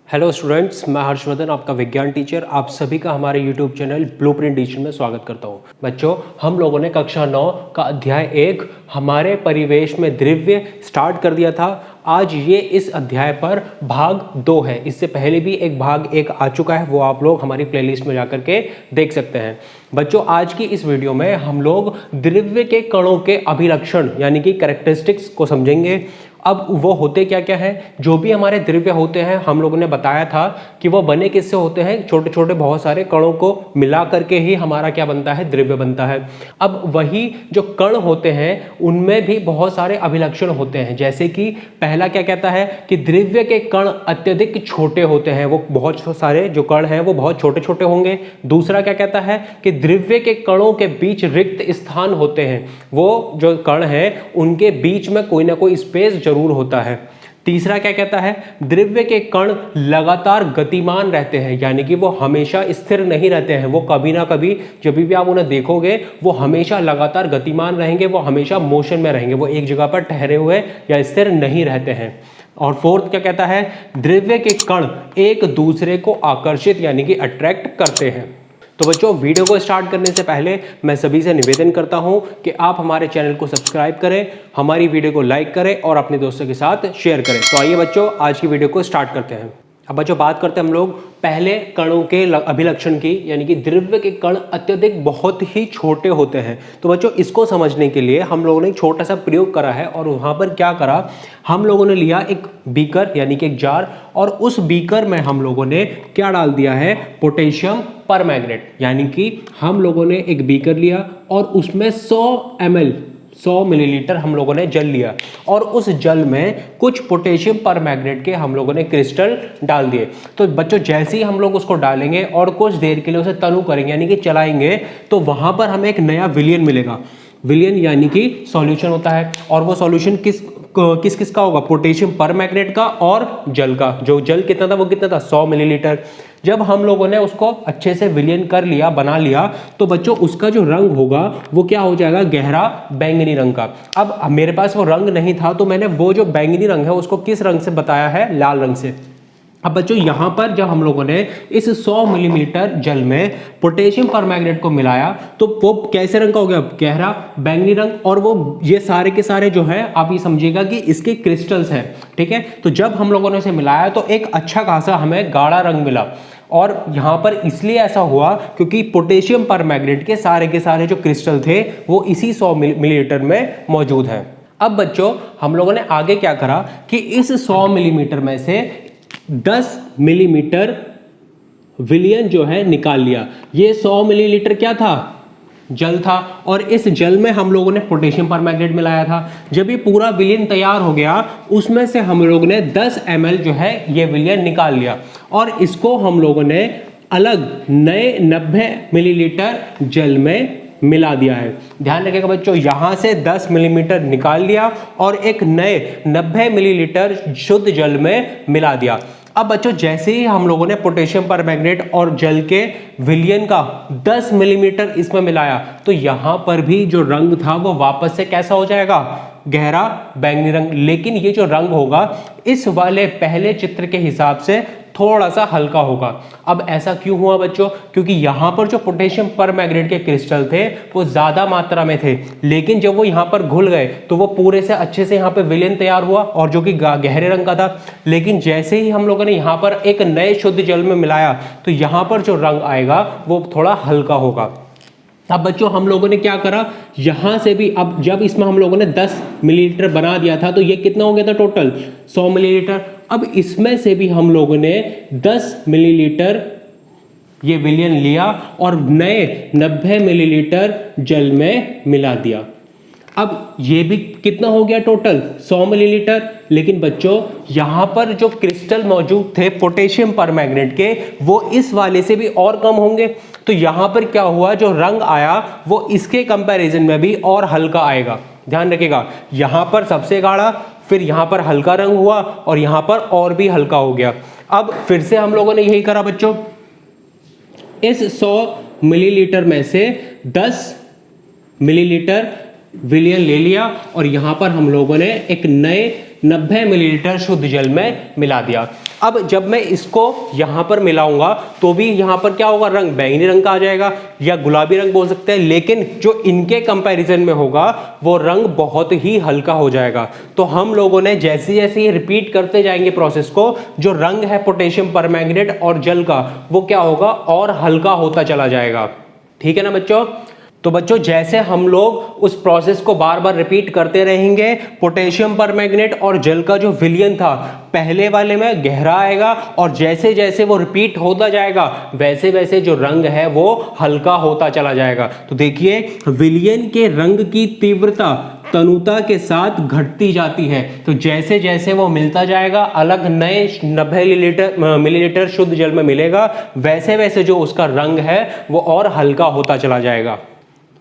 Hello students, मैं हर्षवर्धन, आपका विज्ञान टीचर। आप सभी का हमारे यूट्यूब चैनल ब्लूप्रिंट एडिशन में स्वागत करता हूं। बच्चों, हम लोगों ने कक्षा 9 का अध्याय 1 हमारे परिवेश में द्रव्य स्टार्ट कर दिया था। आज ये इस अध्याय पर भाग 2 है। इससे पहले भी एक भाग 1 आ चुका है, वो आप लोग हमारी प्लेलिस्ट में जाकर के देख सकते हैं। बच्चों, आज की इस वीडियो में हम लोग द्रव्य के कणों के अभिलक्षण यानी कि कैरेक्टरिस्टिक्स को समझेंगे। अब वो होते क्या क्या है, जो भी हमारे द्रव्य होते हैं, हम लोगों ने बताया था कि वो बने किससे होते हैं, छोटे छोटे बहुत सारे कणों को मिला करके ही हमारा क्या बनता है, द्रव्य बनता है। अब वही जो कण होते हैं उनमें भी बहुत सारे अभिलक्षण होते हैं। जैसे कि पहला क्या कहता है कि द्रव्य के कण अत्यधिक छोटे होते हैं, वो बहुत सारे जो कण हैं वो बहुत छोटे छोटे होंगे। दूसरा क्या कहता है कि द्रव्य के कणों के बीच रिक्त स्थान होते हैं, वो जो कण हैं उनके बीच में कोई ना कोई स्पेस जरूर होता है। तीसरा क्या कहता है, द्रव्य के कण लगातार गतिमान रहते हैं, यानी कि वो हमेशा स्थिर नहीं रहते हैं। वो कभी ना कभी जब भी आप उन्हें देखोगे वो हमेशा लगातार गतिमान रहेंगे, वो हमेशा मोशन में रहेंगे, वो एक जगह पर ठहरे हुए या स्थिर नहीं रहते हैं। और फोर्थ क्या कहता है, द्रव्य के कण एक दूसरे को आकर्षित यानी कि अट्रैक्ट करते हैं। तो बच्चों, वीडियो को स्टार्ट करने से पहले मैं सभी से निवेदन करता हूं कि आप हमारे चैनल को सब्सक्राइब करें, हमारी वीडियो को लाइक करें और अपने दोस्तों के साथ शेयर करें। तो आइए बच्चों, आज की वीडियो को स्टार्ट करते हैं। अब बच्चों, बात करते हैं हम लोग पहले कणों के अभिलक्षण की, यानी कि द्रव्य के कण अत्यधिक बहुत ही छोटे होते हैं। तो बच्चों, इसको समझने के लिए हम लोगों ने एक छोटा सा प्रयोग करा है। और वहाँ पर क्या करा, हम लोगों ने लिया एक बीकर यानी कि एक जार, और उस बीकर में हम लोगों ने क्या डाल दिया है, पोटेशियम परमैंगनेट। यानी कि हम लोगों ने एक बीकर लिया और उसमें 100 मिलीलीटर हम लोगों ने जल लिया, और उस जल में कुछ पोटेशियम परमैंगनेट के हम लोगों ने क्रिस्टल डाल दिए। तो बच्चों, जैसे ही हम लोग उसको डालेंगे और कुछ देर के लिए उसे तनु करेंगे यानी कि चलाएंगे, तो वहां पर हमें एक नया विलयन मिलेगा। विलयन यानी कि सॉल्यूशन होता है, और वो सॉल्यूशन किस किस का होगा, पोटेशियम परमैंगनेट का और जल का। जो जल कितना था, वो कितना था, 100 मिलीलीटर। जब हम लोगों ने उसको अच्छे से विलयन कर लिया, बना लिया, तो बच्चों उसका जो रंग होगा वो क्या हो जाएगा, गहरा बैंगनी रंग का। अब मेरे पास वो रंग नहीं था, तो मैंने वो जो बैंगनी रंग है उसको किस रंग से बताया है, लाल रंग से। अब बच्चों, यहां पर जब हम लोगों ने इस 100 मिलीलीटर जल में पोटेशियम परमैंगनेट को मिलाया, तो वो कैसे रंग का हो गया, गहरा बैंगनी रंग। और वो ये सारे के सारे जो है, आप ये समझिएगा कि इसके क्रिस्टल्स हैं, ठीक है। तो जब हम लोगों ने इसे मिलाया तो एक अच्छा खासा हमें गाढ़ा रंग मिला। और यहां पर इसलिए ऐसा हुआ क्योंकि पोटेशियम परमैंगनेट के सारे जो क्रिस्टल थे वो इसी 100 मिलीलीटर में मौजूद है। अब बच्चों, हम लोगों ने आगे क्या करा कि इस 100 मिलीमीटर में से 10 मिलीमीटर विलयन जो है निकाल लिया। ये 100 मिलीलीटर क्या था, जल था, और इस जल में हम लोगों ने पोटेशियम परमैंगनेट मिलाया था। जब ये पूरा विलयन तैयार हो गया, उसमें से हम लोगों ने 10 ml जो है ये विलयन निकाल लिया, और इसको हम लोगों ने अलग नए 90 मिलीलीटर जल में मिला दिया है। ध्यान रखिएगा बच्चों, यहां से 10 मिलीमीटर निकाल लिया और एक नए 90 मिलीलीटर शुद्ध जल में मिला दिया। अब बच्चों, जैसे ही हम लोगों ने पोटेशियम परमैंगनेट और जल के विलयन का 10 मिलीमीटर इसमें मिलाया, तो यहां पर भी जो रंग था वो वापस से कैसा हो जाएगा, गहरा बैंगनी रंग। लेकिन ये जो रंग होगा इस वाले पहले चित्र के हिसाब से थोड़ा सा हल्का होगा। अब ऐसा क्यों हुआ बच्चों, क्योंकि यहां पर जो पोटेशियम परमैंगनेट के क्रिस्टल थे वो ज्यादा मात्रा में थे, लेकिन जब वो यहां पर घुल गए तो वो पूरे से अच्छे से यहां पे विलयन तैयार हुआ, और जो कि गहरे रंग का था। लेकिन जैसे ही हम लोगों ने यहां पर एक नए शुद्ध जल में मिलाया, तो यहां पर जो रंग आएगा वो थोड़ा हल्का होगा। अब बच्चों, हम लोगों ने क्या करा, यहां से भी, अब जब इसमें हम लोगों ने 10 मिलीलीटर बना दिया था, तो ये कितना हो गया था टोटल, 100 मिलीलीटर। अब इसमें से भी हम लोगों ने 10 मिलीलीटर ये विलयन लिया और नए 90 मिलीलीटर जल में मिला दिया। अब ये भी कितना हो गया टोटल, 100 मिलीलीटर। लेकिन बच्चों, यहां पर जो क्रिस्टल मौजूद थे पोटेशियम परमैंगनेट के, वो इस वाले से भी और कम होंगे। तो यहां पर क्या हुआ, जो रंग आया वो इसके कंपैरिजन में भी और हल्का आएगा। ध्यान रखिएगा, यहां पर सबसे गाढ़ा, फिर यहां पर हल्का रंग हुआ, और यहां पर और भी हल्का हो गया। अब फिर से हम लोगों ने यही करा बच्चों, इस 100 मिलीलीटर में से 10 मिलीलीटर विलयन ले लिया और यहाँ पर हम लोगों ने एक नए 90 मिलीलीटर शुद्ध जल में मिला दिया। अब जब मैं इसको यहाँ पर मिलाऊंगा तो भी यहाँ पर क्या होगा, रंग बैंगनी रंग का आ जाएगा या गुलाबी रंग बोल सकते हैं, लेकिन जो इनके कंपैरिजन में होगा वो रंग बहुत ही हल्का हो जाएगा। तो हम लोगों ने जैसे जैसे ये रिपीट करते जाएंगे प्रोसेस को, जो रंग है पोटेशियम परमैंगनेट और जल का वो क्या होगा, और हल्का होता चला जाएगा। ठीक है ना बच्चों। तो बच्चों जैसे हम लोग उस प्रोसेस को बार बार रिपीट करते रहेंगे, पोटेशियम परमैंगनेट और जल का जो विलयन था पहले वाले में गहरा आएगा और जैसे जैसे वो रिपीट होता जाएगा वैसे वैसे जो रंग है वो हल्का होता चला जाएगा। तो देखिए विलयन के रंग की तीव्रता तनुता के साथ घटती जाती है। तो जैसे जैसे वो मिलता जाएगा, अलग नए 90 मिलीलीटर शुद्ध जल में मिलेगा, वैसे वैसे जो उसका रंग है वो और हल्का होता चला जाएगा।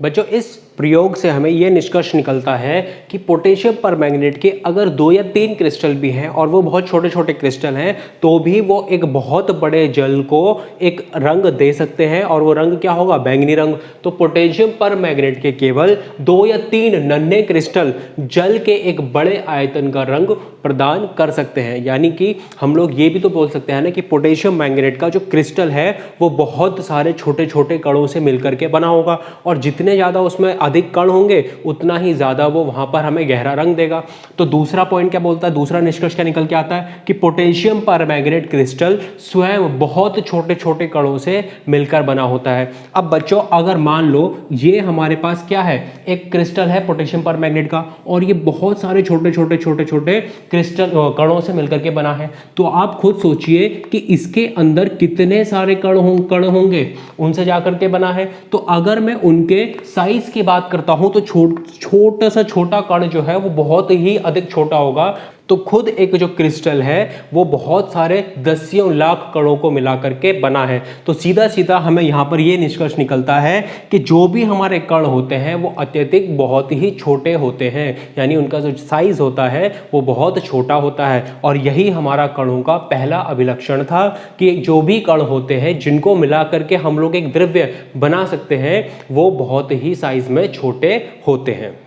बच्चों इस प्रयोग से हमें यह निष्कर्ष निकलता है कि पोटेशियम परमैंगनेट के अगर 2 या 3 क्रिस्टल भी हैं और वो बहुत छोटे छोटे क्रिस्टल हैं तो भी वो एक बहुत बड़े जल को एक रंग दे सकते हैं और वो रंग क्या होगा, बैंगनी रंग। तो पोटेशियम परमैंगनेट के केवल 2 या 3 नन्हे क्रिस्टल जल के एक बड़े आयतन का रंग प्रदान कर सकते हैं। यानी कि हम लोग ये भी तो बोल सकते हैं ना कि पोटेशियम मैंगनेट का जो क्रिस्टल है वो बहुत सारे छोटे छोटे कणों से मिलकर के बना होगा और जितने ज़्यादा उसमें अधिक कण होंगे उतना ही ज़्यादा वो वहाँ पर हमें गहरा रंग देगा। तो दूसरा पॉइंट क्या बोलता है, दूसरा निष्कर्ष क्या निकल के आता है कि पोटेशियम परमैंगनेट क्रिस्टल स्वयं बहुत छोटे छोटे कणों से मिलकर बना होता है। अब बच्चों अगर मान लो ये हमारे पास क्या है, एक क्रिस्टल है पोटेशियम परमैंगनेट का और ये बहुत सारे छोटे छोटे क्रिस्टल कणों से मिलकर के बना है, तो आप खुद सोचिए कि इसके अंदर कितने सारे कण होंगे उनसे जाकर के बना है। तो अगर मैं उनके साइज की बात करता हूं तो छोटा कण जो है वो बहुत ही अधिक छोटा होगा। तो खुद एक जो क्रिस्टल है वो बहुत सारे दसियों लाख कणों को मिला करके बना है। तो सीधा सीधा हमें यहाँ पर ये निष्कर्ष निकलता है कि जो भी हमारे कण होते हैं वो अत्यधिक बहुत ही छोटे होते हैं, यानी उनका जो साइज होता है वो बहुत छोटा होता है। और यही हमारा कणों का पहला अभिलक्षण था कि जो भी कण होते हैं जिनको मिला करके हम लोग एक द्रव्य बना सकते हैं वो बहुत ही साइज में छोटे होते हैं।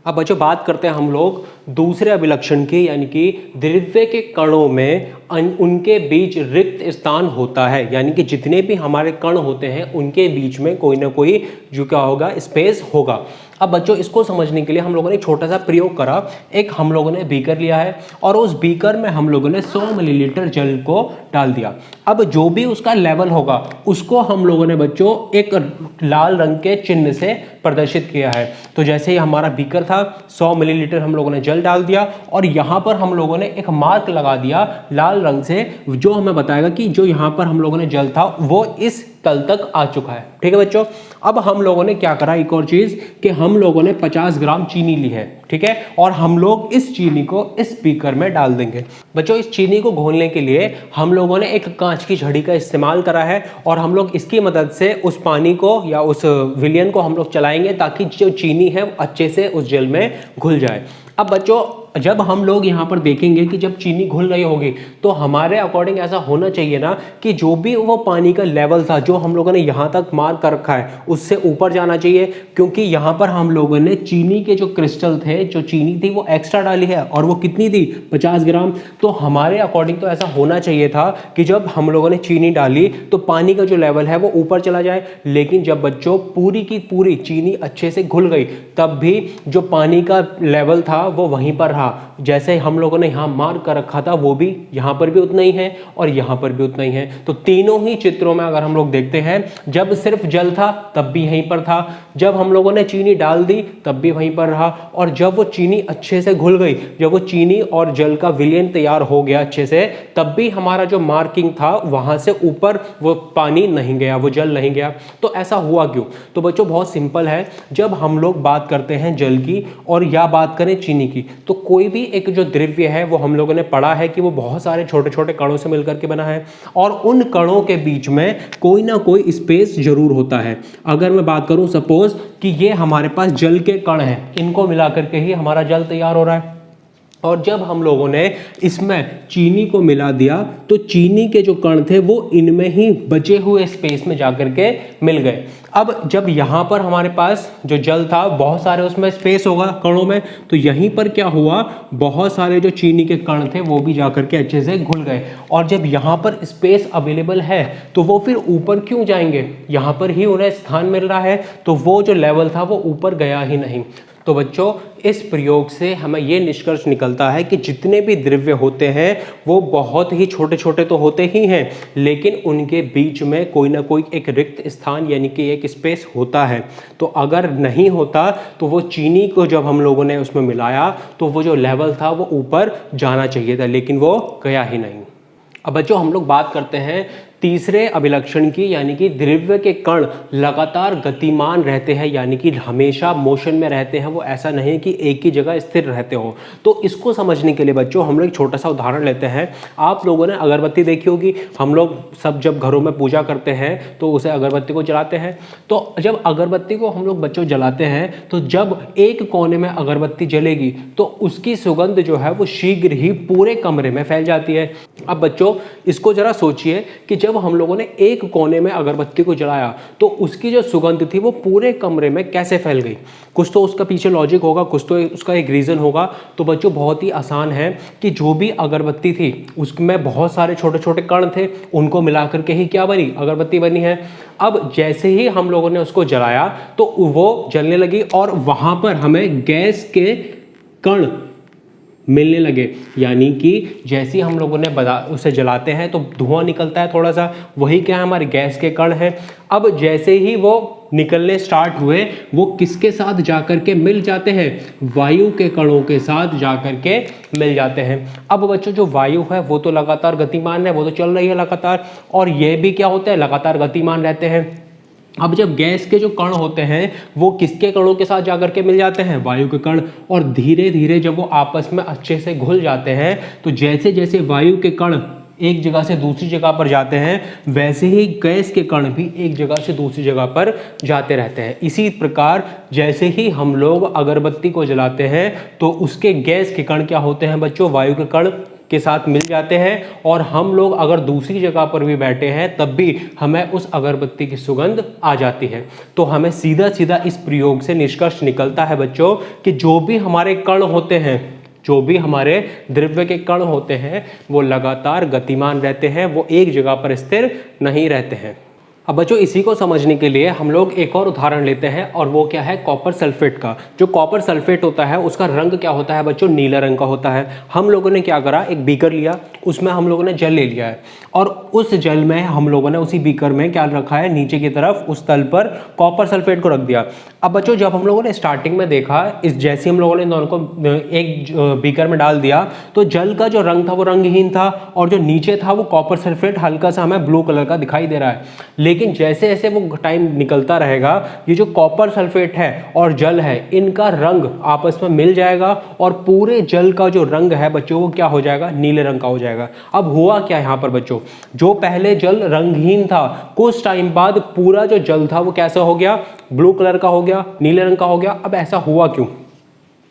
अब बच्चों बात करते हैं हम लोग दूसरे अभिलक्षण की, यानी कि द्रव्य के कणों में उनके बीच रिक्त स्थान होता है, यानी कि जितने भी हमारे कण होते हैं उनके बीच में कोई ना कोई जो क्या होगा, स्पेस होगा। अब बच्चों इसको समझने के लिए हम लोगों ने एक छोटा सा प्रयोग करा। एक हम लोगों ने बीकर लिया है और उस बीकर में हम लोगों ने 100 मिलीलीटर जल को डाल दिया। अब जो भी उसका लेवल होगा उसको हम लोगों ने बच्चों एक लाल रंग के चिन्ह से प्रदर्शित किया है। तो जैसे ही हमारा बीकर था 100 मिलीलीटर हम लोगों ने जल डाल दिया और यहाँ पर हम लोगों ने एक मार्क लगा दिया लाल रंग से, जो हमें बताएगा कि जो यहाँ पर हम लोगों ने जल था वो इस तल तक आ चुका है। ठीक है बच्चों। अब हम लोगों ने क्या करा, एक और चीज कि हम लोगों ने 50 ग्राम चीनी ली है, ठीक है, और हम लोग इस चीनी को इस बीकर में डाल देंगे। बच्चों इस चीनी को घोलने के लिए हम लोगों ने एक कांच की छड़ी का इस्तेमाल करा है और हम लोग इसकी मदद से उस पानी को या उस विलयन को हम लोग चलाएंगे ताकि जो चीनी है अच्छे से उस जल में घुल जाए। अब बच्चों जब हम लोग यहाँ पर देखेंगे कि जब चीनी घुल रही होगी तो हमारे अकॉर्डिंग ऐसा होना चाहिए ना कि जो भी वो पानी का लेवल था जो हम लोगों ने यहाँ तक मार्क कर रखा है उससे ऊपर जाना चाहिए, क्योंकि यहाँ पर हम लोगों ने चीनी के जो क्रिस्टल थे, जो चीनी थी वो एक्स्ट्रा डाली है और वो कितनी थी, 50 ग्राम। तो हमारे अकॉर्डिंग तो ऐसा होना चाहिए था कि जब हम लोगों ने चीनी डाली तो पानी का जो लेवल है वो ऊपर चला जाए, लेकिन जब बच्चों पूरी की पूरी चीनी अच्छे से घुल गई तब भी जो पानी का लेवल था वो वहीं पर रहा। जैसे हम लोगों ने यहाँ मार्क कर रखा था वो भी यहाँ पर भी उतना ही है और यहाँ पर भी उतना ही है। तो तीनों ही चित्रों में अगर हम लोग देखते हैं, जब सिर्फ जल था तब भी यहीं पर था, जब हम लोगों ने चीनी डाल दी तब भी वहीं पर रहा, और जब वो चीनी अच्छे से घुल गई, जब वो चीनी और जल का विलयन तैयार हो गया अच्छे से, तब भी हमारा जो मार्किंग था वहां से ऊपर वो पानी नहीं गया, वो जल नहीं गया। तो ऐसा हुआ क्यों? तो बच्चों बहुत सिंपल है, जब हम लोग बात करते हैं जल की और या बात करें चीनी की, तो कोई भी एक जो द्रव्य है वो हम लोगों ने पढ़ा है कि वो बहुत सारे छोटे छोटे कणों से मिलकर के बना है और उन कणों के बीच में कोई ना कोई स्पेस जरूर होता है। अगर मैं बात करूं सपोज कि ये हमारे पास जल के कण हैं, इनको मिला करके ही हमारा जल तैयार हो रहा है। और जब हम लोगों ने इसमें चीनी को मिला दिया तो चीनी के जो कण थे वो इनमें ही बचे हुए स्पेस में जाकर के मिल गए। अब जब यहाँ पर हमारे पास जो जल था बहुत सारे उसमें स्पेस होगा कणों में, तो यहीं पर क्या हुआ, बहुत सारे जो चीनी के कण थे वो भी जाकर के अच्छे से घुल गए। और जब यहाँ पर स्पेस अवेलेबल है तो वो फिर ऊपर क्यों जाएंगे, यहाँ पर ही उन्हें स्थान मिल रहा है, तो वो जो लेवल था वो ऊपर गया ही नहीं। तो बच्चों इस प्रयोग से हमें ये निष्कर्ष निकलता है कि जितने भी द्रव्य होते हैं वो बहुत ही छोटे छोटे तो होते ही हैं, लेकिन उनके बीच में कोई ना कोई एक रिक्त स्थान यानी कि एक स्पेस होता है। तो अगर नहीं होता तो वो चीनी को जब हम लोगों ने उसमें मिलाया तो वो जो लेवल था वो ऊपर जाना चाहिए था, लेकिन वो गया ही नहीं। अब बच्चों हम लोग बात करते हैं तीसरे अभिलक्षण की, यानी कि द्रव्य के कण लगातार गतिमान रहते हैं, यानी कि हमेशा मोशन में रहते हैं, वो ऐसा नहीं कि एक ही जगह स्थिर रहते हो। तो इसको समझने के लिए बच्चों हम लोग एक छोटा सा उदाहरण लेते हैं। आप लोगों ने अगरबत्ती देखी होगी, हम लोग सब जब घरों में पूजा करते हैं तो उसे अगरबत्ती को जलाते हैं। तो जब अगरबत्ती को हम लोग बच्चों जलाते हैं तो जब एक कोने में अगरबत्ती जलेगी तो उसकी सुगंध जो है वो शीघ्र ही पूरे कमरे में फैल जाती है। अब बच्चों इसको जरा सोचिए कि जब हम लोगों ने एक कोने में अगरबत्ती को जलाया तो उसकी जो सुगंध थी वो पूरे कमरे में कैसे फैल गई। कुछ तो उसका पीछे लॉजिक होगा, कुछ तो उसका एक रीज़न होगा। तो बच्चों बहुत ही आसान है कि जो भी अगरबत्ती थी उसमें बहुत सारे छोटे छोटे कण थे, उनको मिलाकर के ही क्या बनी, अगरबत्ती बनी है। अब जैसे ही हम लोगों ने उसको जलाया तो वो जलने लगी और वहाँ पर हमें गैस के कण मिलने लगे, यानी कि जैसे ही हम लोगों ने उसे जलाते हैं तो धुआं निकलता है थोड़ा सा, वही क्या है, हमारे गैस के कण हैं। अब जैसे ही वो निकलने स्टार्ट हुए वो किसके साथ जाकर के मिल जाते हैं, वायु के कणों के साथ जाकर के मिल जाते हैं। अब बच्चों जो वायु है वो तो लगातार गतिमान है, वो तो चल रही है लगातार, और ये भी क्या होते हैं, लगातार गतिमान रहते हैं। अब जब गैस के जो कण होते हैं वो किसके कणों के साथ जाकर के मिल जाते हैं, वायु के कण, और धीरे धीरे जब वो आपस में अच्छे से घुल जाते हैं तो जैसे जैसे वायु के कण एक जगह से दूसरी जगह पर जाते हैं वैसे ही गैस के कण भी एक जगह से दूसरी जगह पर जाते रहते हैं। इसी प्रकार जैसे ही हम लोग अगरबत्ती को जलाते हैं तो उसके गैस के कण क्या होते हैं बच्चों, वायु के कण के साथ मिल जाते हैं, और हम लोग अगर दूसरी जगह पर भी बैठे हैं तब भी हमें उस अगरबत्ती की सुगंध आ जाती है। तो हमें सीधा सीधा इस प्रयोग से निष्कर्ष निकलता है बच्चों कि जो भी हमारे कण होते हैं, जो भी हमारे द्रव्य के कण होते हैं वो लगातार गतिमान रहते हैं, वो एक जगह पर स्थिर नहीं रहते हैं। अब बच्चों इसी को समझने के लिए हम लोग एक और उदाहरण लेते हैं, और वो क्या है, कॉपर सल्फेट का। जो कॉपर सल्फेट होता है उसका रंग क्या होता है बच्चों, नीला रंग का होता है। हम लोगों ने क्या करा, एक बीकर लिया, उसमें हम लोगों ने जल ले लिया है, और उस जल में हम लोगों ने उसी बीकर में क्या रखा है, नीचे की तरफ उस तल पर कॉपर सल्फेट को रख दिया। अब बच्चों जब हम लोगों ने स्टार्टिंग में देखा, इस जैसे हम लोगों ने दोनों को एक बीकर में डाल दिया तो जल का जो रंग था वो रंगहीन था, और जो नीचे था वो कॉपर सल्फेट हल्का सा हमें ब्लू कलर का दिखाई दे रहा है। लेकिन जैसे जैसे वो टाइम निकलता रहेगा ये जो कॉपर सल्फेट है और जल है इनका रंग आपस में मिल जाएगा, और पूरे जल का जो रंग है बच्चों वो क्या हो जाएगा, नीले रंग का हो जाएगा। अब हुआ क्या यहाँ पर बच्चों, जो पहले जल रंगहीन था कुछ टाइम बाद पूरा जो जल था वो कैसा हो गया, ब्लू कलर का हो गया, नीले रंग का हो गया। अब ऐसा हुआ क्यों,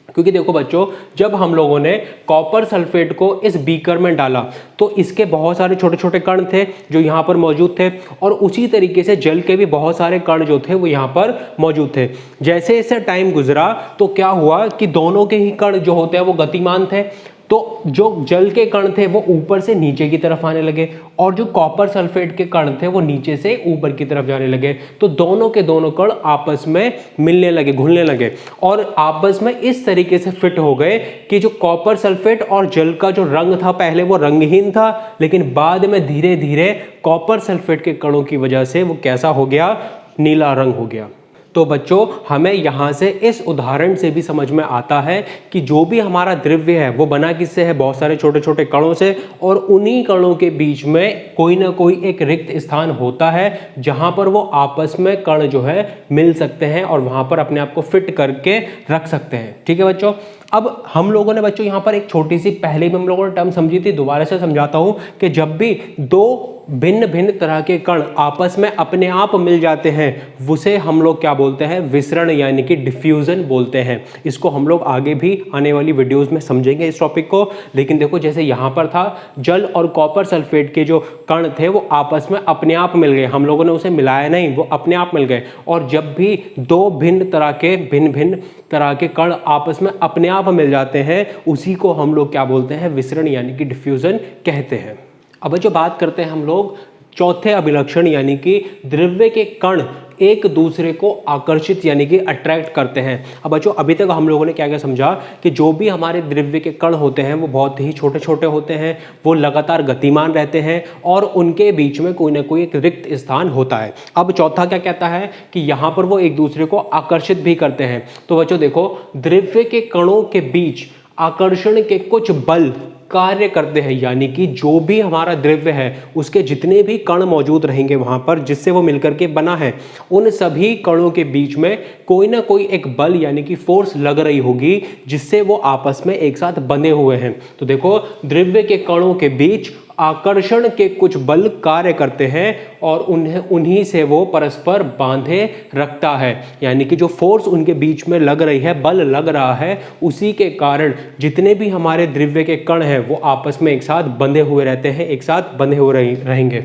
क्योंकि देखो बच्चों जब हम लोगों ने कॉपर सल्फेट को इस बीकर में डाला तो इसके बहुत सारे छोटे छोटे कण थे जो यहाँ पर मौजूद थे, और उसी तरीके से जल के भी बहुत सारे कण जो थे वो यहाँ पर मौजूद थे। जैसे जैसे टाइम गुजरा तो क्या हुआ कि दोनों के ही कण जो होते हैं वो गतिमान थे, तो जो जल के कण थे वो ऊपर से नीचे की तरफ आने लगे, और जो कॉपर सल्फेट के कण थे वो नीचे से ऊपर की तरफ जाने लगे। तो दोनों के दोनों कण आपस में मिलने लगे, घुलने लगे, और आपस में इस तरीके से फिट हो गए कि जो कॉपर सल्फेट और जल का जो रंग था पहले वो रंगहीन था, लेकिन बाद में धीरे धीरे कॉपर सल्फेट के कणों की वजह से वो कैसा हो गया, नीला रंग हो गया। तो बच्चों हमें यहाँ से इस उदाहरण से भी समझ में आता है कि जो भी हमारा द्रव्य है वो बना किससे है, बहुत सारे छोटे छोटे कणों से, और उन्हीं कणों के बीच में कोई ना कोई एक रिक्त स्थान होता है जहाँ पर वो आपस में कण जो है मिल सकते हैं और वहाँ पर अपने आप को फिट करके रख सकते हैं। ठीक है बच्चों, अब हम लोगों ने बच्चों यहाँ पर एक छोटी सी पहले भी हम लोगों ने टर्म समझी थी, दोबारा से समझाता हूँ कि जब भी दो भिन्न भिन्न तरह के कण आपस में अपने आप मिल जाते हैं उसे हम लोग क्या बोलते हैं, विसरण यानी कि डिफ्यूजन बोलते हैं। इसको हम लोग आगे भी आने वाली वीडियोस में समझेंगे इस टॉपिक को। लेकिन देखो जैसे यहाँ पर था, जल और कॉपर सल्फेट के जो कण थे वो आपस में अपने आप मिल गए, हम लोगों ने उसे मिलाया नहीं, वो अपने आप मिल गए। और जब भी दो भिन्न भिन्न तरह के कण आपस में अपने आप मिल जाते हैं उसी को हम लोग क्या बोलते हैं, विसरण यानी कि डिफ्यूजन कहते हैं। अब जो बात करते हैं हम लोग चौथे अभिलक्षण यानी कि द्रव्य के कण एक दूसरे को आकर्षित यानी कि अट्रैक्ट करते हैं। अब बच्चों अभी तक हम लोगों ने क्या क्या समझा कि जो भी हमारे द्रव्य के कण होते हैं वो बहुत ही छोटे छोटे होते हैं, वो लगातार गतिमान रहते हैं और उनके बीच में कोई ना कोई एक रिक्त स्थान होता है। अब चौथा क्या कहता है कि यहाँ पर वो एक दूसरे को आकर्षित भी करते हैं। तो बच्चों देखो, द्रव्य के कणों के बीच आकर्षण के कुछ बल कार्य करते हैं, यानी कि जो भी हमारा द्रव्य है उसके जितने भी कण मौजूद रहेंगे वहां पर जिससे वो मिलकर के बना है, उन सभी कणों के बीच में कोई ना कोई एक बल यानी कि फोर्स लग रही होगी जिससे वो आपस में एक साथ बंधे हुए हैं। तो देखो, द्रव्य के कणों के बीच आकर्षण के कुछ बल कार्य करते हैं और उन्हीं से वो परस्पर बांधे रखता है, यानी कि जो फोर्स उनके बीच में लग रही है, बल लग रहा है, उसी के कारण जितने भी हमारे द्रव्य के कण हैं वो आपस में एक साथ बंधे हुए रहते हैं, एक साथ बंधे हुए रहेंगे।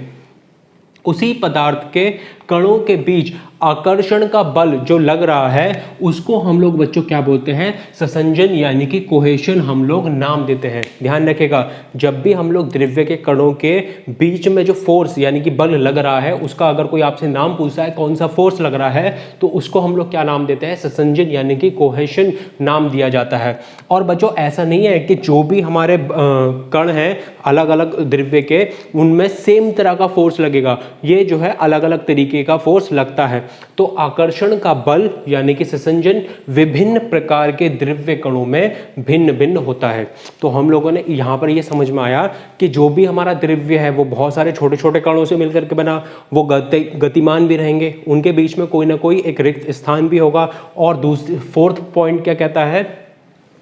उसी पदार्थ के कणों के बीच आकर्षण का बल जो लग रहा है उसको हम लोग बच्चों क्या बोलते हैं, संसंजन यानी कि कोहेशन हम लोग नाम देते हैं। ध्यान रखिएगा, जब भी हम लोग द्रव्य के कणों के बीच में जो फोर्स यानी कि बल लग रहा है उसका अगर कोई आपसे नाम पूछता है कौन सा फोर्स लग रहा है तो उसको हम लोग क्या नाम देते हैं, संसंजन यानी कि कोहेशन नाम दिया जाता है। और बच्चों ऐसा नहीं है कि जो भी हमारे कण हैं अलग अलग द्रव्य के उनमें सेम तरह का फोर्स लगेगा, ये जो है अलग अलग तरीके का फोर्स लगता है। तो आकर्षण का बल यानी कि संसंजन विभिन्न प्रकार के द्रव्य कणों में भिन्न भिन्न होता है। तो हम लोगों ने यहाँ पर ये समझ में आया कि जो भी हमारा द्रव्य है वो बहुत सारे छोटे छोटे कणों से मिलकर के बना, वो गतिमान भी रहेंगे, उनके बीच में कोई ना कोई एक रिक्त स्थान भी होगा। और दूसरी फोर्थ पॉइंट क्या कहता है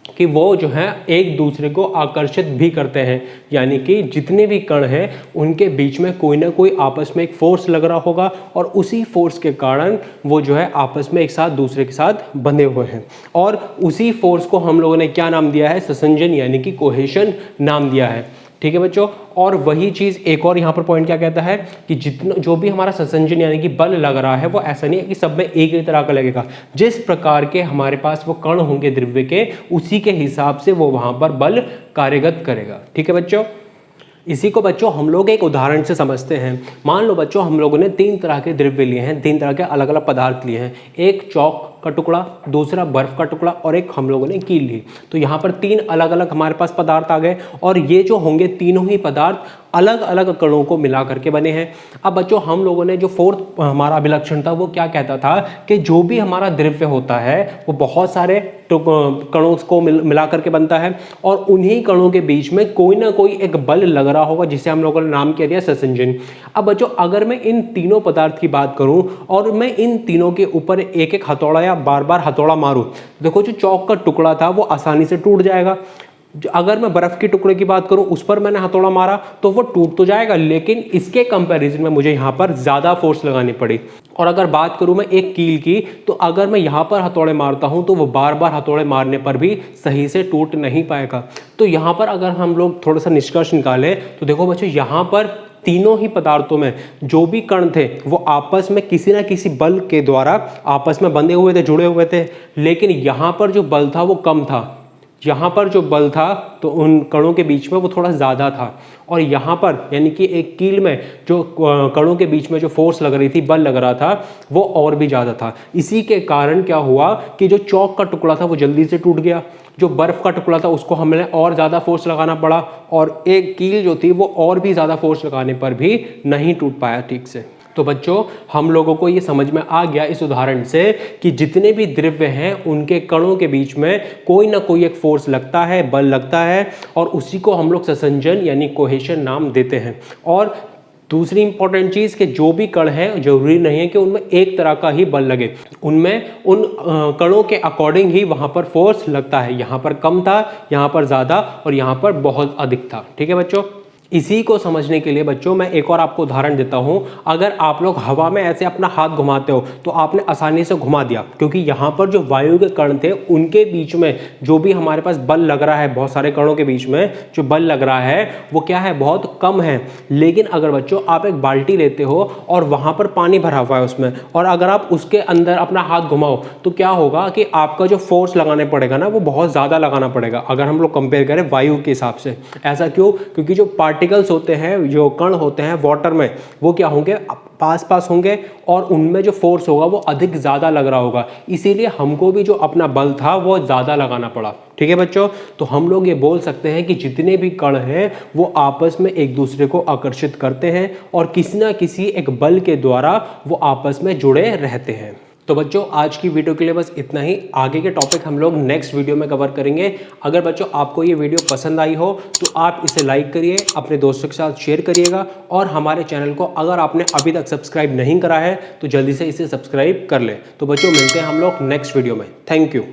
कि वो जो है एक दूसरे को आकर्षित भी करते हैं, यानी कि जितने भी कण हैं उनके बीच में कोई ना कोई आपस में एक फोर्स लग रहा होगा और उसी फोर्स के कारण वो जो है आपस में एक साथ दूसरे के साथ बंधे हुए हैं। और उसी फोर्स को हम लोगों ने क्या नाम दिया है, संसंजन यानी कि कोहेशन नाम दिया है। ठीक है बच्चों, और वही चीज़ एक और यहाँ पर पॉइंट क्या कहता है कि जितना जो भी हमारा संसंजन यानी कि बल लग रहा है वो ऐसा नहीं है कि सब में एक ही तरह का लगेगा। जिस प्रकार के हमारे पास वो कण होंगे द्रव्य के उसी के हिसाब से वो वहाँ पर बल कार्यगत करेगा। ठीक है बच्चों, इसी को बच्चों हम लोग एक उदाहरण से समझते हैं। मान लो बच्चों हम लोगों ने 3 तरह के द्रव्य लिए हैं, 3 तरह के अलग अलग पदार्थ लिए हैं, एक चौक का टुकड़ा, दूसरा बर्फ का टुकड़ा और एक हम लोगों ने कील ली। तो यहाँ पर 3 अलग अलग हमारे पास पदार्थ आ गए और ये जो होंगे तीनों ही पदार्थ अलग अलग कणों को मिला करके बने हैं। अब बच्चों हम लोगों ने जो फोर्थ हमारा अभिलक्षण था वो क्या कहता था कि जो भी हमारा द्रव्य होता है वो बहुत सारे कणों को मिला करके बनता है और उन्हीं कणों के बीच में कोई ना कोई एक बल लग रहा होगा जिसे हम लोगों ने नाम किया दिया संसंजन। अब बच्चों अगर मैं इन तीनों पदार्थ की बात करूं और मैं इन तीनों के ऊपर एक एक हथौड़ा या बार बार हथौड़ा मारूं, देखो जो चौक का टुकड़ा था वो आसानी से टूट जाएगा। अगर मैं बर्फ के टुकड़े की बात करूं उस पर मैंने हथौड़ा मारा तो वो टूट तो जाएगा, लेकिन इसके कंपैरिजन में मुझे यहाँ पर ज़्यादा फोर्स लगानी पड़ी। और अगर बात करूं मैं एक कील की, तो अगर मैं यहाँ पर हथौड़े मारता हूं तो वो बार बार हथौड़े मारने पर भी सही से टूट नहीं पाएगा। तो यहाँ पर अगर हम लोग थोड़ा सा निष्कर्ष निकालें तो देखो बच्चों यहाँ पर तीनों ही पदार्थों में जो भी कण थे वो आपस में किसी ना किसी बल के द्वारा आपस में बंधे हुए थे, जुड़े हुए थे, लेकिन यहाँ पर जो बल था वो कम था। यहाँ पर जो बल था तो उन कणों के बीच में वो थोड़ा ज़्यादा था, और यहाँ पर यानी कि एक कील में जो कणों के बीच में जो फोर्स लग रही थी, बल लग रहा था, वो और भी ज़्यादा था। इसी के कारण क्या हुआ कि जो चौक का टुकड़ा था वो जल्दी से टूट गया, जो बर्फ़ का टुकड़ा था उसको हमें और ज़्यादा फोर्स लगाना पड़ा, और एक कील जो थी वो और भी ज़्यादा फोर्स लगाने पर भी नहीं टूट पाया ठीक से। तो बच्चों हम लोगों को ये समझ में आ गया इस उदाहरण से कि जितने भी द्रव्य हैं उनके कणों के बीच में कोई ना कोई एक फोर्स लगता है, बल लगता है, और उसी को हम लोग संसंजन यानी कोहेशन नाम देते हैं। और दूसरी इंपॉर्टेंट चीज़ कि जो भी कण है जरूरी नहीं है कि उनमें एक तरह का ही बल लगे, उनमें उन कणों के अकॉर्डिंग ही वहाँ पर फोर्स लगता है। यहाँ पर कम था, यहाँ पर ज़्यादा, और यहाँ पर बहुत अधिक था। ठीक है बच्चों, इसी को समझने के लिए बच्चों मैं एक और आपको उदाहरण देता हूं। अगर आप लोग हवा में ऐसे अपना हाथ घुमाते हो तो आपने आसानी से घुमा दिया, क्योंकि यहाँ पर जो वायु के कण थे उनके बीच में जो भी हमारे पास बल लग रहा है, बहुत सारे कणों के बीच में जो बल लग रहा है वो क्या है, बहुत कम है। लेकिन अगर बच्चों आप एक बाल्टी लेते हो और वहां पर पानी भरा हुआ है उसमें, और अगर आप उसके अंदर अपना हाथ घुमाओ तो क्या होगा कि आपका जो फोर्स लगाने पड़ेगा ना वो बहुत ज़्यादा लगाना पड़ेगा, अगर हम लोग कंपेयर करें वायु के हिसाब से। ऐसा क्यों? क्योंकि जो पार्टिकल्स होते हैं, जो कण होते हैं वाटर में, वो क्या होंगे, पास पास होंगे और उनमें जो फोर्स होगा वो अधिक ज़्यादा लग रहा होगा, इसीलिए हमको भी जो अपना बल था वो ज़्यादा लगाना पड़ा। ठीक है बच्चों, तो हम लोग ये बोल सकते हैं कि जितने भी कण हैं वो आपस में एक दूसरे को आकर्षित करते हैं और किसी ना किसी एक बल के द्वारा वो आपस में जुड़े रहते हैं। तो बच्चों आज की वीडियो के लिए बस इतना ही। आगे के टॉपिक हम लोग नेक्स्ट वीडियो में कवर करेंगे। अगर बच्चों आपको ये वीडियो पसंद आई हो तो आप इसे लाइक करिए, अपने दोस्तों के साथ शेयर करिएगा, और हमारे चैनल को अगर आपने अभी तक सब्सक्राइब नहीं करा है तो जल्दी से इसे सब्सक्राइब कर ले। तो बच्चों मिलते हैं हम लोग नेक्स्ट वीडियो में। Thank you.